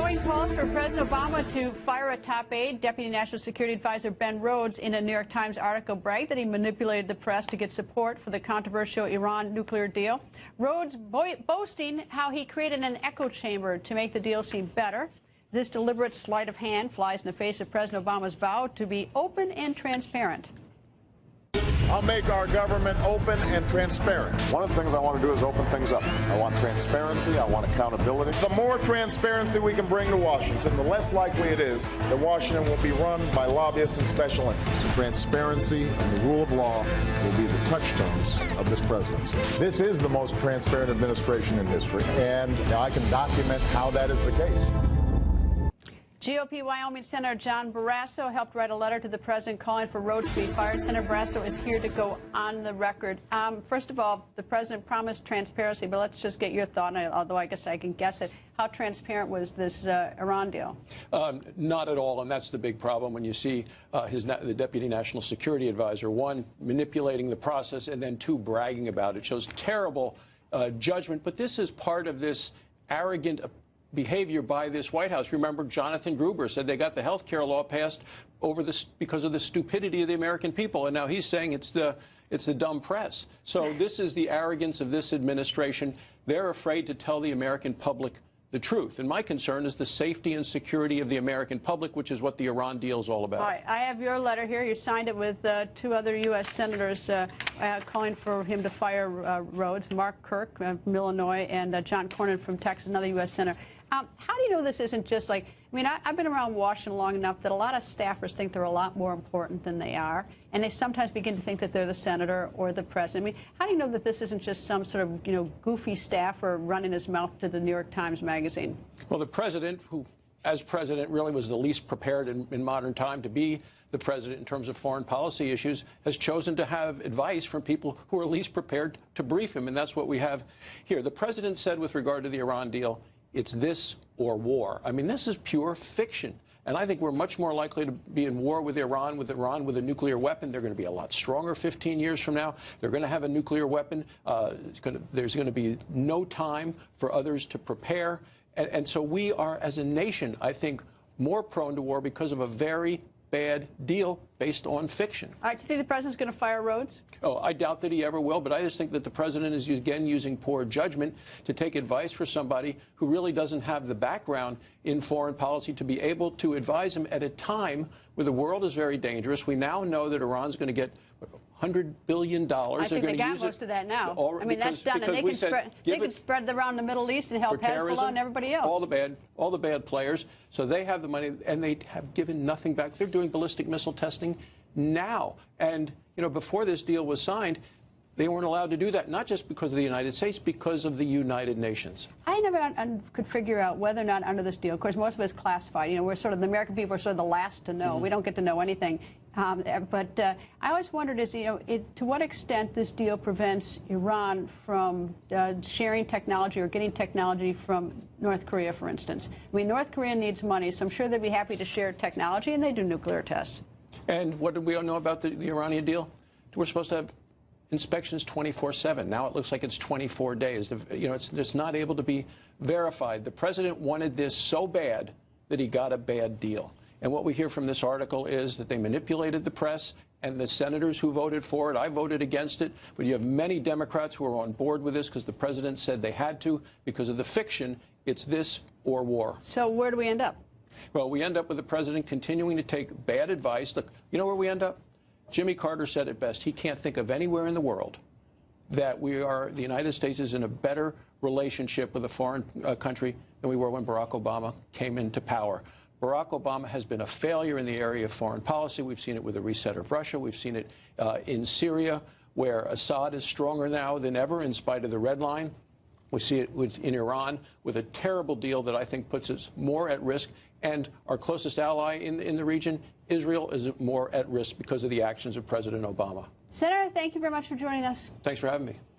Growing calls for President Obama to fire a top aide. Deputy National Security Advisor Ben Rhodes, in a New York Times article, bragged that he manipulated the press to get support for the controversial Iran nuclear deal. Rhodes boasting how he created an echo chamber to make the deal seem better. This deliberate sleight of hand flies in the face of President Obama's vow to be open and transparent. I'll make our government open and transparent. One of the things I want to do is open things up. I want transparency. I want accountability. The more transparency we can bring to Washington, the less likely it is that Washington will be run by lobbyists and special interests. Transparency and the rule of law will be the touchstones of this presidency. This is the most transparent administration in history, and I can document how that is the case. GOP Wyoming Senator John Barrasso helped write a letter to the president calling for Rhodes to be fired. Senator Barrasso is here to go on the record. First of all, the president promised transparency, but let's just get your thought on it, although I guess I can guess it. How transparent was this Iran deal? Not at all, and that's the big problem when you see the Deputy National Security Advisor, one, manipulating the process, and then two, bragging about it. Shows terrible judgment, but this is part of this arrogant behavior by this White House. Remember, Jonathan Gruber said they got the health care law passed over this because of the stupidity of the American people, and now he's saying it's the dumb press. So this is the arrogance of this administration. They're afraid to tell the American public the truth. And my concern is the safety and security of the American public, which is what the Iran deal is all about. All right. I have your letter here. You signed it with two other U.S. senators calling for him to fire Rhodes, Mark Kirk from Illinois and John Cornyn from Texas, another U.S. senator. How do you know this isn't just like, I mean, I've been around Washington long enough that a lot of staffers think they're a lot more important than they are, and they sometimes begin to think that they're the senator or the president. I mean, how do you know that this isn't just some sort of, goofy staffer running his mouth to the New York Times Magazine? Well, the president, who, as president, really was the least prepared in modern time to be the president in terms of foreign policy issues, has chosen to have advice from people who are least prepared to brief him, and that's what we have here. The president said with regard to the Iran deal, it's this or war. I mean, this is pure fiction. And I think we're much more likely to be in war with Iran with a nuclear weapon. They're going to be a lot stronger 15 years from now. They're going to have a nuclear weapon. There's going to be no time for others to prepare. And so we are, as a nation, I think, more prone to war because of a very bad deal based on fiction. All right, do you think the president's going to fire Rhodes? Oh, I doubt that he ever will, but I just think that the president is, again, using poor judgment to take advice for somebody who really doesn't have the background in foreign policy to be able to advise him at a time where the world is very dangerous. We now know that Iran's going to get $100 billion. I think they got most of that now. I mean, that's done, and they can spread around the Middle East and help Hezbollah and everybody else. All the bad players. So they have the money, and they have given nothing back. They're doing ballistic missile testing now. And, before this deal was signed, they weren't allowed to do that, not just because of the United States, because of the United Nations. I never could figure out whether or not under this deal, of course, most of it is classified. We're sort of, the American people are sort of the last to know. We don't get to know anything. But I always wondered, to what extent this deal prevents Iran from sharing technology or getting technology from North Korea, for instance. I mean, North Korea needs money, so I'm sure they'd be happy to share technology, and they do nuclear tests. And what did we all know about the Iranian deal? We're supposed to have inspections 24/7. Now it looks like it's 24 days. It's just not able to be verified. The president wanted this so bad that he got a bad deal. And what we hear from this article is that they manipulated the press and the senators who voted for it. I voted against it, but you have many Democrats who are on board with this because the president said they had to because of the fiction. It's this or war. So where do we end up? Well, we end up with the president continuing to take bad advice. Look, you know where we end up? Jimmy Carter said it best. He can't think of anywhere in the world that the United States is in a better relationship with a foreign country than we were when Barack Obama came into power. Barack Obama has been a failure in the area of foreign policy. We've seen it with the reset of Russia. We've seen it in Syria, where Assad is stronger now than ever in spite of the red line. We see it in Iran with a terrible deal that I think puts us more at risk. And our closest ally in the region, Israel, is more at risk because of the actions of President Obama. Senator, thank you very much for joining us. Thanks for having me.